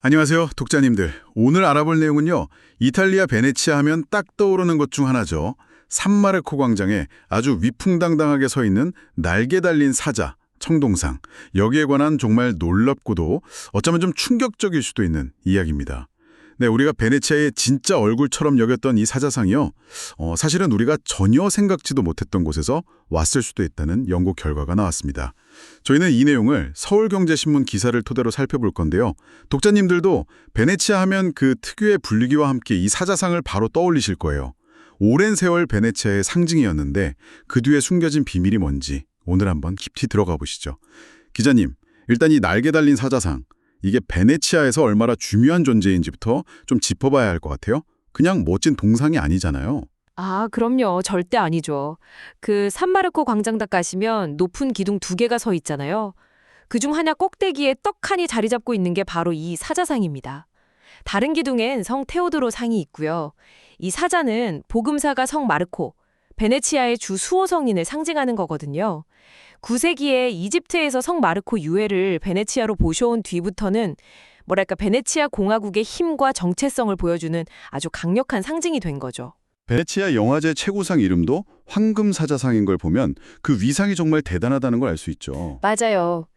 안녕하세요, 독자님들. 오늘 알아볼 내용은요, 이탈리아 베네치아 하면 딱 떠오르는 것 중 하나죠. 산마르코 광장에 아주 위풍당당하게 서 있는 날개 달린 사자, 청동상. 여기에 관한 정말 놀랍고도 어쩌면 좀 충격적일 수도 있는 이야기입니다. 네, 우리가 베네치아의 진짜 얼굴처럼 여겼던 이 사자상이요, 사실은 우리가 전혀 생각지도 못했던 곳에서 왔을 수도 있다는 연구 결과가 나왔습니다. 저희는 이 내용을 서울경제신문 기사를 토대로 살펴볼 건데요. 독자님들도 베네치아 하면 그 특유의 분위기와 함께 이 사자상을 바로 떠올리실 거예요. 오랜 세월 베네치아의 상징이었는데 그 뒤에 숨겨진 비밀이 뭔지 오늘 한번 깊이 들어가 보시죠. 기자님, 일단 이 날개 달린 사자상, 이게 베네치아에서 얼마나 중요한 존재인지부터 좀 짚어봐야 할 것 같아요. 그냥 멋진 동상이 아니잖아요. 아, 그럼요. 절대 아니죠. 그 산마르코 광장딱 가시면 높은 기둥 두 개가 서 있잖아요. 그중 하나 꼭대기에 떡하니 자리 잡고 있는 게 바로 이 사자상입니다. 다른 기둥엔 성 테오도로 상이 있고요. 이 사자는 복음사가 성 마르코, 베네치아의 주 수호성인을 상징하는 거거든요. 9세기에 이집트에서 성 마르코 유해를 베네치아로 모셔온 뒤부터는 뭐랄까 베네치아 공화국의 힘과 정체성을 보여주는 아주 강력한 상징이 된 거죠. 베네치아 영화제 최고상 이름도 황금사자상인 걸 보면 그 위상이 정말 대단하다는 걸 알 수 있죠. 맞아요.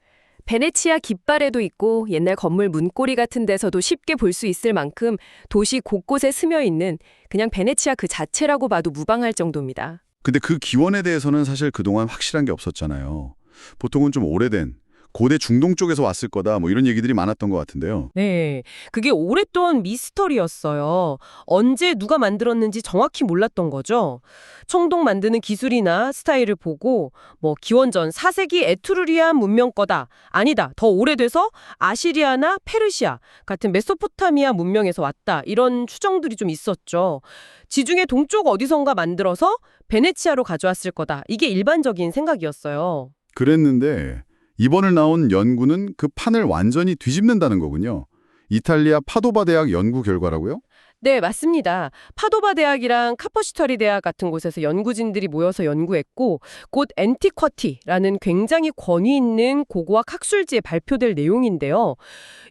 베네치아 깃발에도 있고 옛날 건물 문고리 같은 데서도 쉽게 볼 수 있을 만큼 도시 곳곳에 스며 있는 그냥 베네치아 그 자체라고 봐도 무방할 정도입니다. 근데 그 기원에 대해서는 사실 그동안 확실한 게 없었잖아요. 보통은 좀 오래된 고대 중동 쪽에서 왔을 거다 뭐 이런 얘기들이 많았던 것 같은데요. 네, 그게 오랫동안 미스터리였어요. 언제 누가 만들었는지 정확히 몰랐던 거죠. 청동 만드는 기술이나 스타일을 보고 기원전 4세기 에트루리안 문명 거다. 아니다. 더 오래돼서 아시리아나 페르시아 같은 메소포타미아 문명에서 왔다. 이런 추정들이 좀 있었죠. 지중해 동쪽 어디선가 만들어서 베네치아로 가져왔을 거다. 이게 일반적인 생각이었어요. 그랬는데 이번에 나온 연구는 그 판을 완전히 뒤집는다는 거군요. 이탈리아 파도바 대학 연구 결과라고요? 네, 맞습니다. 파도바 대학이랑 카퍼시터리 대학 같은 곳에서 연구진들이 모여서 연구했고 곧 앤티쿼티라는 굉장히 권위 있는 고고학 학술지에 발표될 내용인데요.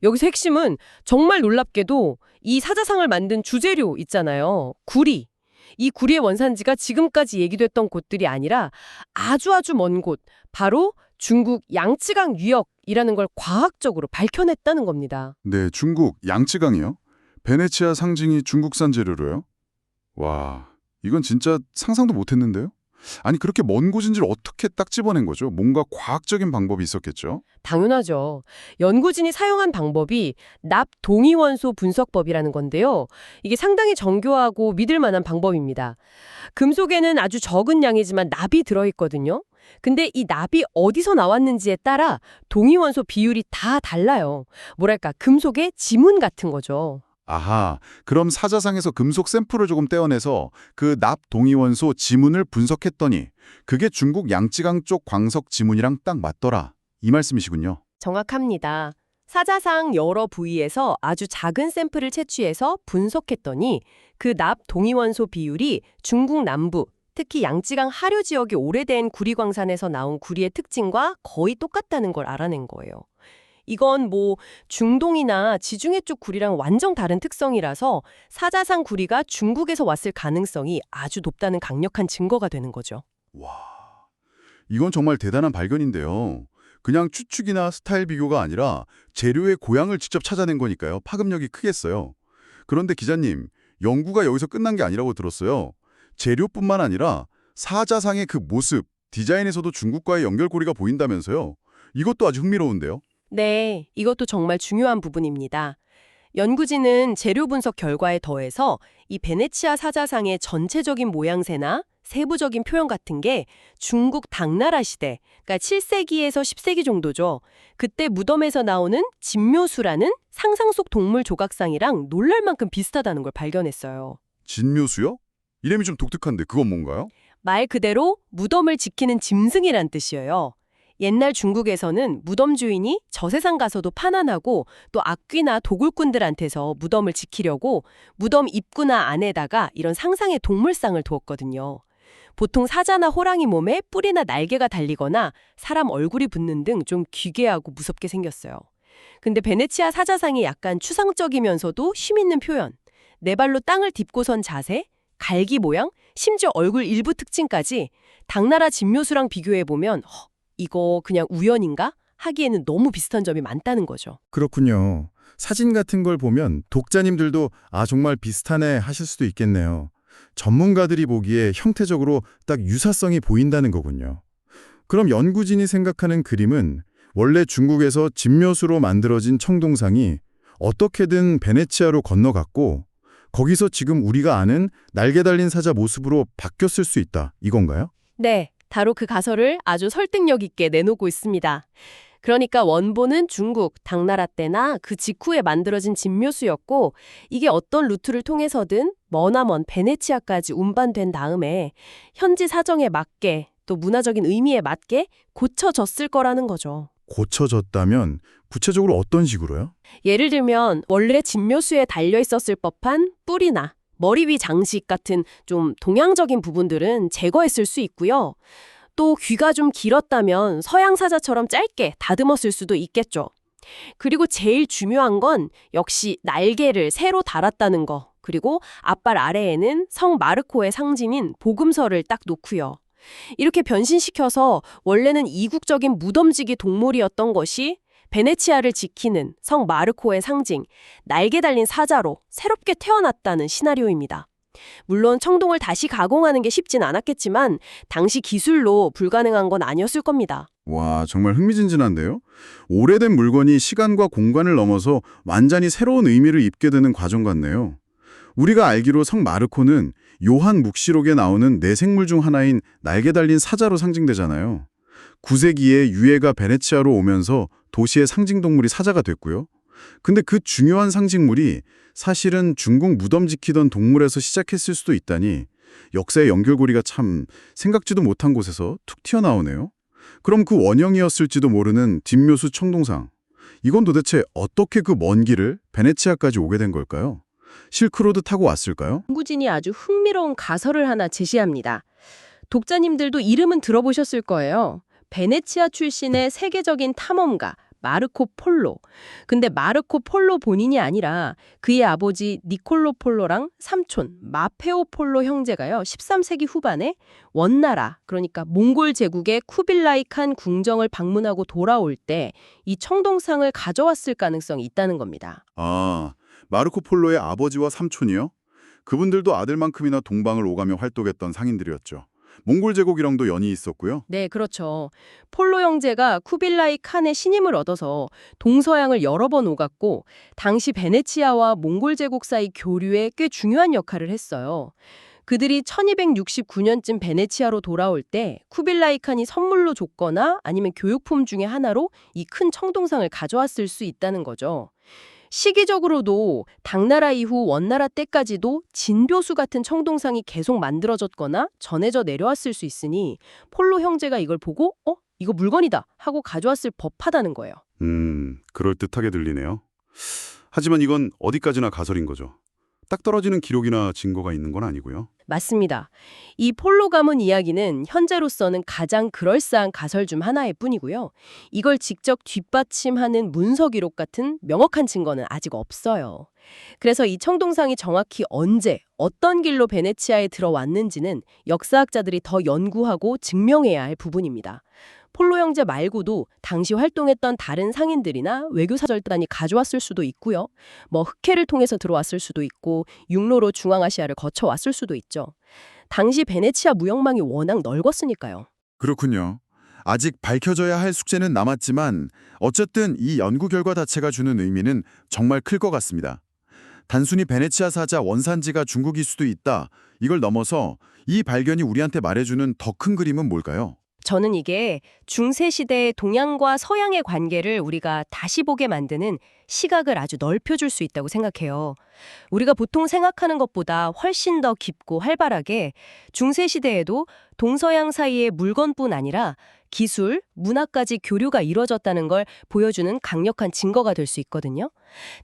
여기서 핵심은 정말 놀랍게도 이 사자상을 만든 주재료 있잖아요. 구리. 이 구리의 원산지가 지금까지 얘기됐던 곳들이 아니라 아주 먼 곳, 바로 중국 양쯔강 유역이라는 걸 과학적으로 밝혀냈다는 겁니다. 네, 중국 양쯔강이요. 베네치아 상징이 중국산 재료로요? 와, 이건 진짜 상상도 못했는데요? 아니 그렇게 먼 곳인지를 어떻게 딱 집어낸 거죠? 뭔가 과학적인 방법이 있었겠죠? 당연하죠. 연구진이 사용한 방법이 납 동위원소 분석법이라는 건데요. 이게 상당히 정교하고 믿을 만한 방법입니다. 금속에는 아주 적은 양이지만 납이 들어있거든요. 근데 이 납이 어디서 나왔는지에 따라 동위원소 비율이 다 달라요. 뭐랄까 금속의 지문 같은 거죠. 아하, 그럼 사자상에서 금속 샘플을 조금 떼어내서 그 납 동위원소 지문을 분석했더니 그게 중국 양쯔강 쪽 광석 지문이랑 딱 맞더라. 이 말씀이시군요. 정확합니다. 사자상 여러 부위에서 아주 작은 샘플을 채취해서 분석했더니 그 납 동위원소 비율이 중국 남부, 특히 양쯔강 하류 지역의 오래된 구리광산에서 나온 구리의 특징과 거의 똑같다는 걸 알아낸 거예요. 이건 중동이나 지중해 쪽 구리랑 완전 다른 특성이라서 사자상 구리가 중국에서 왔을 가능성이 아주 높다는 강력한 증거가 되는 거죠. 와, 이건 정말 대단한 발견인데요. 그냥 추측이나 스타일 비교가 아니라 재료의 고향을 직접 찾아낸 거니까요. 파급력이 크겠어요. 그런데 기자님, 연구가 여기서 끝난 게 아니라고 들었어요. 재료뿐만 아니라 사자상의 그 모습, 디자인에서도 중국과의 연결고리가 보인다면서요. 이것도 아주 흥미로운데요. 네, 이것도 정말 중요한 부분입니다. 연구진은 재료 분석 결과에 더해서 이 베네치아 사자상의 전체적인 모양새나 세부적인 표현 같은 게 중국 당나라 시대, 그러니까 7세기에서 10세기 정도죠. 그때 무덤에서 나오는 진묘수라는 상상 속 동물 조각상이랑 놀랄 만큼 비슷하다는 걸 발견했어요. 진묘수요? 이름이 좀 독특한데 그건 뭔가요? 말 그대로 무덤을 지키는 짐승이란 뜻이에요. 옛날 중국에서는 무덤 주인이 저세상 가서도 편안하고 또 악귀나 도굴꾼들한테서 무덤을 지키려고 무덤 입구나 안에다가 이런 상상의 동물상을 두었거든요. 보통 사자나 호랑이 몸에 뿔이나 날개가 달리거나 사람 얼굴이 붙는 등 좀 기괴하고 무섭게 생겼어요. 근데 베네치아 사자상이 약간 추상적이면서도 힘있는 표현, 네 발로 땅을 딛고 선 자세, 갈기 모양, 심지어 얼굴 일부 특징까지 당나라 진묘수랑 비교해보면 이거 그냥 우연인가? 하기에는 너무 비슷한 점이 많다는 거죠. 그렇군요. 사진 같은 걸 보면 독자님들도 정말 비슷하네 하실 수도 있겠네요. 전문가들이 보기에 형태적으로 딱 유사성이 보인다는 거군요. 그럼 연구진이 생각하는 그림은 원래 중국에서 진묘수로 만들어진 청동상이 어떻게든 베네치아로 건너갔고 거기서 지금 우리가 아는 날개 달린 사자 모습으로 바뀌었을 수 있다, 이건가요? 네, 바로 그 가설을 아주 설득력 있게 내놓고 있습니다. 그러니까 원본은 중국, 당나라 때나 그 직후에 만들어진 진묘수였고 이게 어떤 루트를 통해서든 머나먼 베네치아까지 운반된 다음에 현지 사정에 맞게 또 문화적인 의미에 맞게 고쳐졌을 거라는 거죠. 고쳐졌다면 구체적으로 어떤 식으로요? 예를 들면 원래 진묘수에 달려 있었을 법한 뿔이나 머리 위 장식 같은 좀 동양적인 부분들은 제거했을 수 있고요. 또 귀가 좀 길었다면 서양 사자처럼 짧게 다듬었을 수도 있겠죠. 그리고 제일 중요한 건 역시 날개를 새로 달았다는 거. 그리고 앞발 아래에는 성 마르코의 상징인 복음서를 딱 놓고요. 이렇게 변신시켜서 원래는 이국적인 무덤지기 동물이었던 것이 베네치아를 지키는 성 마르코의 상징, 날개 달린 사자로 새롭게 태어났다는 시나리오입니다. 물론 청동을 다시 가공하는 게 쉽진 않았겠지만 당시 기술로 불가능한 건 아니었을 겁니다. 와, 정말 흥미진진한데요? 오래된 물건이 시간과 공간을 넘어서 완전히 새로운 의미를 입게 되는 과정 같네요. 우리가 알기로 성 마르코는 요한 묵시록에 나오는 네 생물 중 하나인 날개 달린 사자로 상징되잖아요. 9세기에 유해가 베네치아로 오면서 도시의 상징동물이 사자가 됐고요. 근데 그 중요한 상징물이 사실은 중국 무덤 지키던 동물에서 시작했을 수도 있다니 역사의 연결고리가 참 생각지도 못한 곳에서 툭 튀어나오네요. 그럼 그 원형이었을지도 모르는 진묘수 청동상. 이건 도대체 어떻게 그 먼 길을 베네치아까지 오게 된 걸까요? 실크로드 타고 왔을까요? 연구진이 아주 흥미로운 가설을 하나 제시합니다. 독자님들도 이름은 들어보셨을 거예요. 베네치아 출신의 세계적인 탐험가 마르코 폴로. 근데 마르코 폴로 본인이 아니라 그의 아버지 니콜로 폴로랑 삼촌 마페오 폴로 형제가요. 13세기 후반에 원나라, 그러니까 몽골 제국의 쿠빌라이 칸 궁정을 방문하고 돌아올 때 이 청동상을 가져왔을 가능성이 있다는 겁니다. 아, 마르코 폴로의 아버지와 삼촌이요? 그분들도 아들만큼이나 동방을 오가며 활동했던 상인들이었죠. 몽골 제국이랑도 연이 있었고요. 네, 그렇죠. 폴로 형제가 쿠빌라이 칸의 신임을 얻어서 동서양을 여러 번 오갔고 당시 베네치아와 몽골 제국 사이 교류에 꽤 중요한 역할을 했어요. 그들이 1269년쯤 베네치아로 돌아올 때 쿠빌라이 칸이 선물로 줬거나 아니면 교육품 중에 하나로 이 큰 청동상을 가져왔을 수 있다는 거죠. 시기적으로도 당나라 이후 원나라 때까지도 진묘수 같은 청동상이 계속 만들어졌거나 전해져 내려왔을 수 있으니 폴로 형제가 이걸 보고 이거 물건이다 하고 가져왔을 법하다는 거예요. 그럴듯하게 들리네요. 하지만 이건 어디까지나 가설인 거죠. 딱 떨어지는 기록이나 증거가 있는 건 아니고요. 맞습니다. 이 폴로 가문 이야기는 현재로서는 가장 그럴싸한 가설 중 하나일 뿐이고요. 이걸 직접 뒷받침하는 문서 기록 같은 명확한 증거는 아직 없어요. 그래서 이 청동상이 정확히 언제, 어떤 길로 베네치아에 들어왔는지는 역사학자들이 더 연구하고 증명해야 할 부분입니다. 폴로 형제 말고도 당시 활동했던 다른 상인들이나 외교사절단이 가져왔을 수도 있고요. 흑해를 통해서 들어왔을 수도 있고 육로로 중앙아시아를 거쳐왔을 수도 있죠. 당시 베네치아 무역망이 워낙 넓었으니까요. 그렇군요. 아직 밝혀져야 할 숙제는 남았지만 어쨌든 이 연구 결과 자체가 주는 의미는 정말 클 것 같습니다. 단순히 베네치아 사자 원산지가 중국일 수도 있다. 이걸 넘어서 이 발견이 우리한테 말해주는 더 큰 그림은 뭘까요? 저는 이게 중세시대의 동양과 서양의 관계를 우리가 다시 보게 만드는 시각을 아주 넓혀줄 수 있다고 생각해요. 우리가 보통 생각하는 것보다 훨씬 더 깊고 활발하게 중세시대에도 동서양 사이의 물건뿐 아니라 기술, 문화까지 교류가 이루어졌다는 걸 보여주는 강력한 증거가 될 수 있거든요.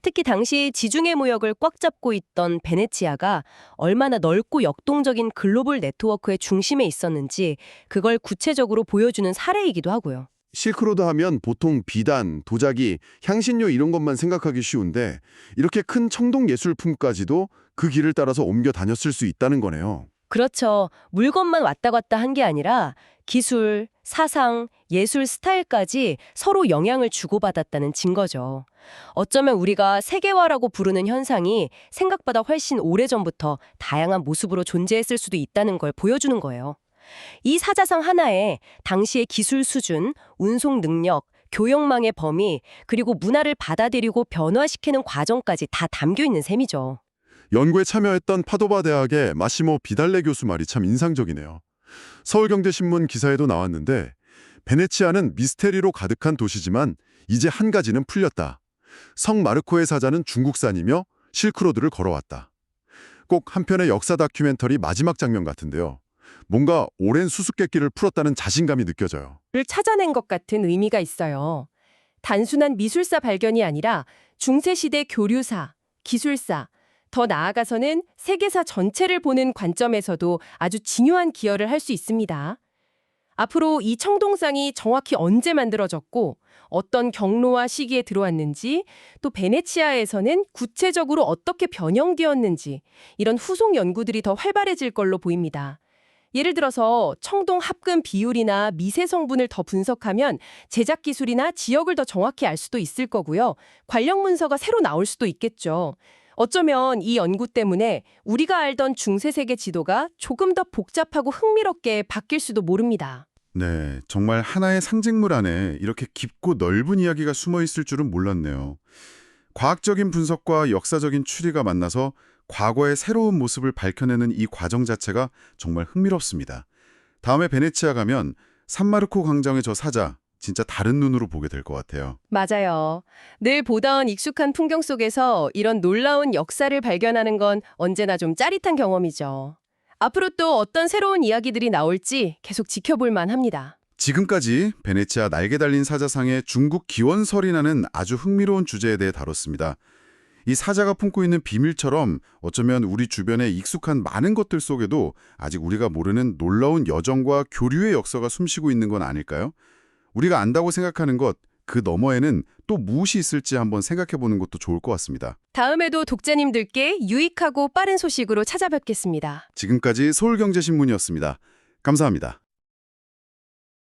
특히 당시 지중해 무역을 꽉 잡고 있던 베네치아가 얼마나 넓고 역동적인 글로벌 네트워크의 중심에 있었는지 그걸 구체적으로 보여주는 사례이기도 하고요. 실크로드 하면 보통 비단, 도자기, 향신료 이런 것만 생각하기 쉬운데 이렇게 큰 청동 예술품까지도 그 길을 따라서 옮겨 다녔을 수 있다는 거네요. 그렇죠. 물건만 왔다 갔다 한 게 아니라 기술, 사상, 예술 스타일까지 서로 영향을 주고받았다는 증거죠. 어쩌면 우리가 세계화라고 부르는 현상이 생각보다 훨씬 오래전부터 다양한 모습으로 존재했을 수도 있다는 걸 보여주는 거예요. 이 사자상 하나에 당시의 기술 수준, 운송 능력, 교역망의 범위, 그리고 문화를 받아들이고 변화시키는 과정까지 다 담겨 있는 셈이죠. 연구에 참여했던 파도바 대학의 마시모 비달레 교수 말이 참 인상적이네요. 서울경제신문 기사에도 나왔는데 베네치아는 미스테리로 가득한 도시지만 이제 한 가지는 풀렸다. 성 마르코의 사자는 중국산이며 실크로드를 걸어왔다. 꼭 한편의 역사 다큐멘터리 마지막 장면 같은데요. 뭔가 오랜 수수께끼를 풀었다는 자신감이 느껴져요. 를 찾아낸 것 같은 의미가 있어요. 단순한 미술사 발견이 아니라 중세시대 교류사, 기술사, 더 나아가서는 세계사 전체를 보는 관점에서도 아주 중요한 기여를 할 수 있습니다. 앞으로 이 청동상이 정확히 언제 만들어졌고 어떤 경로와 시기에 들어왔는지, 또 베네치아에서는 구체적으로 어떻게 변형되었는지 이런 후속 연구들이 더 활발해질 걸로 보입니다. 예를 들어서 청동 합금 비율이나 미세 성분을 더 분석하면 제작 기술이나 지역을 더 정확히 알 수도 있을 거고요. 관련 문서가 새로 나올 수도 있겠죠. 어쩌면 이 연구 때문에 우리가 알던 중세세계 지도가 조금 더 복잡하고 흥미롭게 바뀔 수도 모릅니다. 네, 정말 하나의 상징물 안에 이렇게 깊고 넓은 이야기가 숨어 있을 줄은 몰랐네요. 과학적인 분석과 역사적인 추리가 만나서 과거의 새로운 모습을 밝혀내는 이 과정 자체가 정말 흥미롭습니다. 다음에 베네치아 가면 산마르코 광장의 저 사자, 진짜 다른 눈으로 보게 될 것 같아요. 맞아요. 늘 보던 익숙한 풍경 속에서 이런 놀라운 역사를 발견하는 건 언제나 좀 짜릿한 경험이죠. 앞으로 또 어떤 새로운 이야기들이 나올지 계속 지켜볼 만합니다. 지금까지 베네치아 날개 달린 사자상의 중국 기원설이라는 아주 흥미로운 주제에 대해 다뤘습니다. 이 사자가 품고 있는 비밀처럼 어쩌면 우리 주변에 익숙한 많은 것들 속에도 아직 우리가 모르는 놀라운 여정과 교류의 역사가 숨쉬고 있는 건 아닐까요? 우리가 안다고 생각하는 것, 그 너머에는 또 무엇이 있을지 한번 생각해 보는 것도 좋을 것 같습니다. 다음에도 독자님들께 유익하고 빠른 소식으로 찾아뵙겠습니다. 지금까지 서울경제신문이었습니다. 감사합니다.